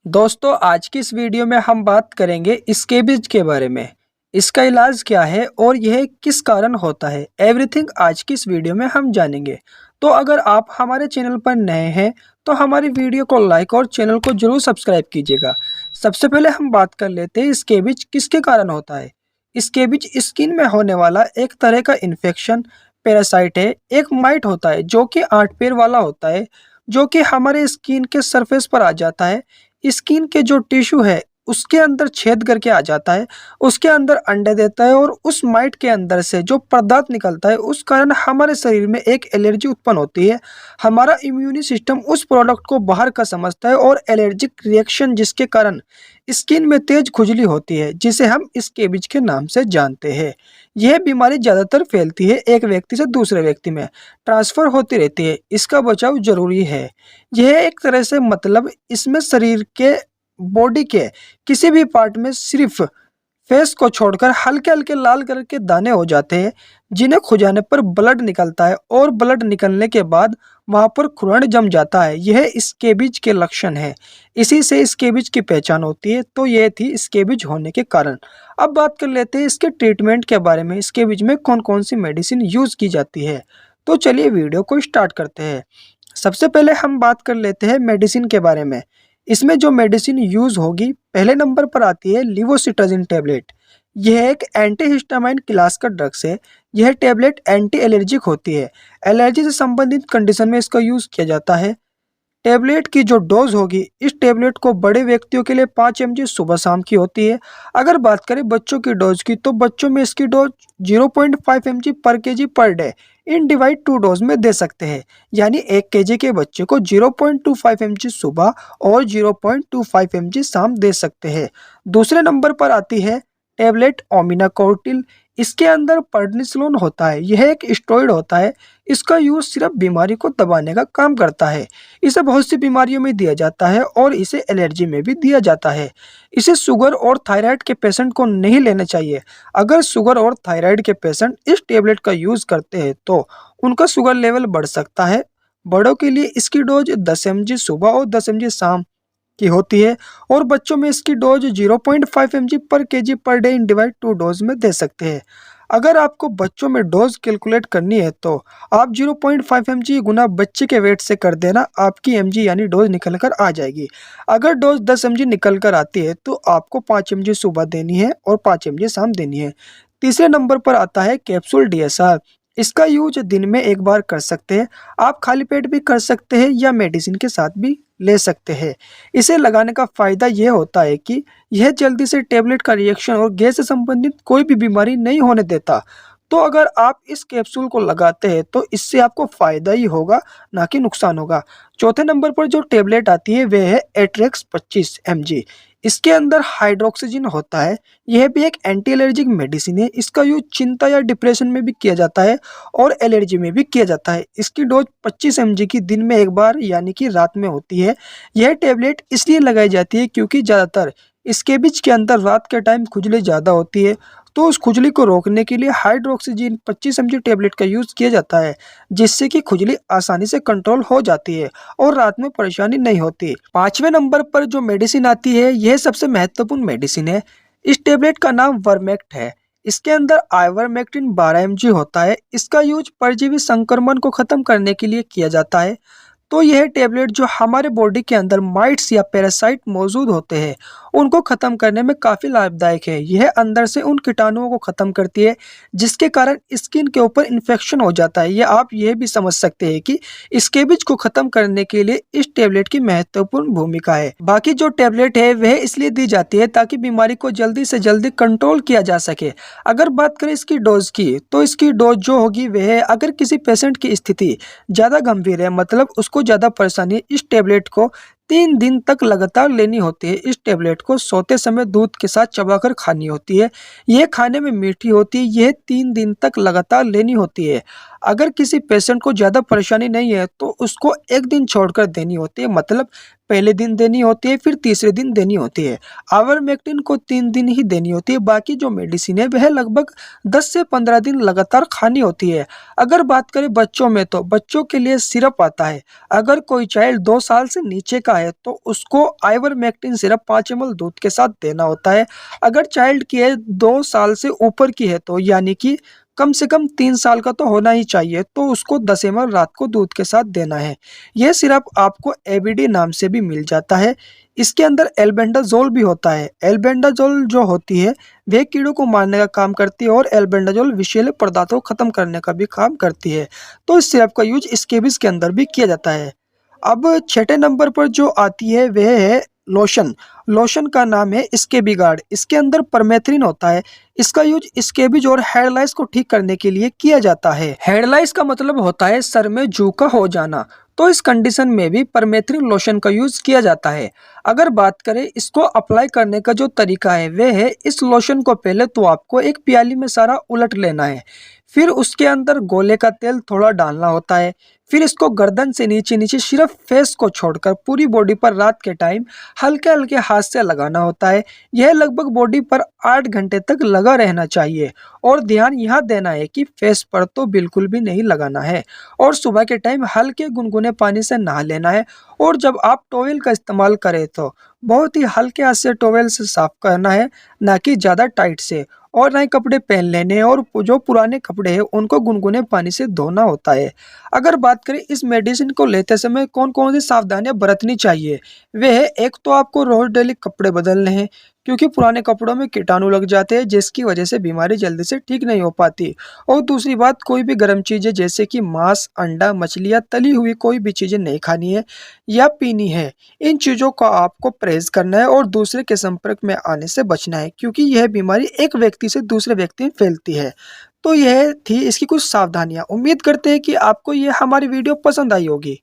दोस्तों आज की इस वीडियो में हम बात करेंगे स्कैबिज के बारे में। इसका इलाज क्या है और यह किस कारण होता है, एवरीथिंग आज की इस वीडियो में हम जानेंगे। तो अगर आप हमारे चैनल पर नए हैं तो हमारी वीडियो को लाइक और चैनल को जरूर सब्सक्राइब कीजिएगा। सबसे पहले हम बात कर लेते हैं स्कैबिज किसके कारण होता है। स्कैबिज स्किन में होने वाला एक तरह का इन्फेक्शन पैरासाइट है। एक माइट होता है जो कि 8 पैर वाला होता है, जो कि हमारे स्किन के सरफेस पर आ जाता है। स्किन के जो टिश्यू है उसके अंदर छेद करके आ जाता है, उसके अंदर अंडे देता है और उस माइट के अंदर से जो पदार्थ निकलता है उस कारण हमारे शरीर में एक एलर्जी उत्पन्न होती है। हमारा इम्यूनी सिस्टम उस प्रोडक्ट को बाहर का समझता है और एलर्जिक रिएक्शन जिसके कारण स्किन में तेज खुजली होती है, जिसे हम स्कैबिज के नाम से जानते हैं। यह बीमारी ज्यादातर फैलती है एक व्यक्ति से दूसरे व्यक्ति में ट्रांसफर होती रहती है। इसका बचाव जरूरी है। यह एक तरह से मतलब इसमें शरीर के बॉडी के किसी भी पार्ट में सिर्फ फेस को छोड़कर हल्के हल्के लाल कलर के दाने हो जाते हैं, जिन्हें खुजाने पर ब्लड निकलता है और ब्लड निकलने के बाद वहां पर खुरन जम जाता है। यह स्कैबिज के लक्षण है। इसी से स्कैबिज की पहचान होती है। तो यह थी स्कैबिज होने के कारण। अब बात कर लेते हैं इसके ट्रीटमेंट के बारे में। स्कैबिज में कौन कौन सी मेडिसिन यूज की जाती है। तो चलिए वीडियो को स्टार्ट करते हैं। सबसे पहले हम बात कर लेते हैं मेडिसिन के बारे में। इसमें जो मेडिसिन यूज होगी पहले नंबर पर आती है लिवोसिट्राजिन टैबलेट। यह एक एंटीहिस्टामाइन क्लास का ड्रग्स है। यह टैबलेट एंटी एलर्जिक होती है। एलर्जी से संबंधित कंडीशन में इसका यूज किया जाता है। टैबलेट की जो डोज होगी इस टैबलेट को बड़े व्यक्तियों के लिए 5 mg सुबह शाम की होती है। अगर बात करें बच्चों की डोज की तो बच्चों में इसकी डोज 0.5 mg पर KG per day in divide 2 dose में दे सकते हैं। यानी 1 केजी के बच्चे को 0.25 mg सुबह और 0.25 mg शाम दे सकते हैं। दूसरे नंबर पर आती है टैबलेट ओमिनाकोर्टिल। इसके अंदर प्रेडनिसोलोन होता है। यह एक स्टेरॉइड होता है। इसका यूज सिर्फ बीमारी को दबाने का काम करता है। इसे बहुत सी बीमारियों में दिया जाता है और इसे एलर्जी में भी दिया जाता है। इसे शुगर और थायराइड के पेशेंट को नहीं लेना चाहिए। अगर शुगर और थायराइड के पेशेंट इस टेबलेट का यूज करते हैं तो उनका शुगर लेवल बढ़ सकता है। बड़ों के लिए इसकी डोज 10 mg सुबह और 10 mg शाम की होती है और बच्चों में इसकी डोज 0.5 mg पर KG per day in divide 2 dose में दे सकते हैं। अगर आपको बच्चों में डोज कैलकुलेट करनी है तो आप 0.5 mg गुना बच्चे के वेट से कर देना, आपकी mg यानी डोज निकल कर आ जाएगी। अगर डोज 10 mg निकल कर आती है तो आपको 5 mg सुबह देनी है और 5 mg शाम देनी है। तीसरे नंबर पर आता है कैप्सूल DSR। इसका यूज दिन में एक बार कर सकते हैं। आप खाली पेट भी कर सकते हैं या मेडिसिन के साथ भी ले सकते हैं। इसे लगाने का फायदा यह होता है कि यह जल्दी से टैबलेट का रिएक्शन और गैस से संबंधित कोई भी बीमारी नहीं होने देता। तो अगर आप इस कैप्सूल को लगाते हैं तो इससे आपको फायदा ही होगा, ना कि नुकसान होगा। चौथे नंबर पर जो टैबलेट आती है वह है एट्रेक्स 25 mg। इसके अंदर हाइड्रोक्सीजन होता है। यह भी एक एंटी एलर्जिक मेडिसिन है। इसका यूज चिंता या डिप्रेशन में भी किया जाता है और एलर्जी में भी किया जाता है। इसकी डोज 25 mg की दिन में एक बार यानी कि रात में होती है। यह टैबलेट इसलिए लगाई जाती है क्योंकि ज़्यादातर स्कैबिज के अंदर रात के टाइम खुजली ज़्यादा होती है, तो उस खुजली को रोकने के लिए हाइड्रोक्सीजन 25 mg टैबलेट का यूज किया जाता है, जिससे कि खुजली आसानी से कंट्रोल हो जाती है और रात में परेशानी नहीं होती। 5वें नंबर पर जो मेडिसिन आती है यह सबसे महत्वपूर्ण मेडिसिन है। इस टैबलेट का नाम वर्मेक्ट है। इसके अंदर आइवरमेक्टिन 12 mg होता है। इसका यूज परजीवी संक्रमण को खत्म करने के लिए किया जाता है। तो यह टैबलेट जो हमारे बॉडी के अंदर माइट्स या पैरासाइट मौजूद होते हैं उनको खत्म करने में काफ़ी लाभदायक है। यह अंदर से उन कीटाणुओं को खत्म करती है जिसके कारण स्किन के ऊपर इन्फेक्शन हो जाता है। या आप यह भी समझ सकते हैं कि स्कैबिज को खत्म करने के लिए इस टैबलेट की महत्वपूर्ण भूमिका है। बाकी जो टैबलेट है वह इसलिए दी जाती है ताकि बीमारी को जल्दी से जल्दी कंट्रोल किया जा सके। अगर बात करें इसकी डोज की तो इसकी डोज जो होगी वह अगर किसी पेशेंट की स्थिति ज़्यादा गंभीर है, मतलब उसको ज़्यादा परेशानी है, इस टैबलेट को 3 दिन तक लगातार लेनी होती है। इस टैबलेट को सोते समय दूध के साथ चबाकर खानी होती है। यह खाने में मीठी होती है। यह 3 दिन तक लगातार लेनी होती है। अगर किसी पेशेंट को ज़्यादा परेशानी नहीं है तो उसको 1 दिन छोड़कर देनी होती है, मतलब पहले दिन देनी होती है, फिर तीसरे दिन देनी होती है। आइवरमेक्टिन को 3 दिन ही देनी होती है, बाकी जो मेडिसिन है वह लगभग 10 से 15 दिन लगातार खानी होती है। अगर बात करें बच्चों में तो बच्चों के लिए सिरप आता है। अगर कोई चाइल्ड 2 साल से नीचे का है तो उसको आइवरमेक्टिन सिरप 5 ml दूध के साथ देना होता है। अगर चाइल्ड की एज 2 साल से ऊपर की है तो यानी कि कम से कम 3 साल का तो होना ही चाहिए, तो उसको 10 ml रात को दूध के साथ देना है। यह सिरप आपको एबीडी नाम से भी मिल जाता है। इसके अंदर एल्बेंडाजोल भी होता है। एल्बेंडाजोल जो होती है वह कीड़ों को मारने का काम करती है और एल्बेंडाजोल विषैले पदार्थों को खत्म करने का भी काम करती है। तो इस सिरप का यूज स्केबिस के अंदर भी किया जाता है। अब छठे नंबर पर जो आती है वह है लोशन। लोशन का नाम है स्केबीगार्ड। इसके अंदर परमेथ्रिन होता है। इसका यूज स्केबिज और हेड लाइस को ठीक करने के लिए किया जाता है। हेड लाइस का मतलब होता है सर में जू का हो जाना, तो इस कंडीशन में भी परमेथ्रिन लोशन का यूज किया जाता है। अगर बात करें इसको अप्लाई करने का जो तरीका है वह है, इस लोशन को पहले तो आपको एक प्याली में सारा उलट लेना है, फिर उसके अंदर गोले का तेल थोड़ा डालना होता है, फिर इसको गर्दन से नीचे नीचे सिर्फ फेस को छोड़कर पूरी बॉडी पर रात के टाइम हल्के हल्के हाथ से लगाना होता है। यह लगभग बॉडी पर 8 घंटे तक लगा रहना चाहिए और ध्यान यहाँ देना है कि फेस पर तो बिल्कुल भी नहीं लगाना है और सुबह के टाइम हल्के गुनगुने पानी से नहा लेना है। और जब आप टॉवेल का इस्तेमाल करें तो बहुत ही हल्के हाथ से टॉवेल से साफ करना है, ना कि ज़्यादा टाइट से। और नए कपड़े पहन लेने हैं और जो पुराने कपड़े हैं उनको गुनगुने पानी से धोना होता है। अगर बात करें इस मेडिसिन को लेते समय कौन कौन सी सावधानियां बरतनी चाहिए, वे है, एक तो आपको रोज डेली कपड़े बदलने हैं, क्योंकि पुराने कपड़ों में कीटाणु लग जाते हैं जिसकी वजह से बीमारी जल्दी से ठीक नहीं हो पाती। और दूसरी बात, कोई भी गर्म चीज़ें जैसे कि मांस, अंडा, मछली या तली हुई कोई भी चीज़ें नहीं खानी है या पीनी है। इन चीज़ों का आपको परहेज करना है और दूसरे के संपर्क में आने से बचना है, क्योंकि यह बीमारी एक व्यक्ति से दूसरे व्यक्ति में फैलती है। तो यह थी इसकी कुछ सावधानियां। उम्मीद करते हैं कि आपको यह हमारी वीडियो पसंद आई होगी।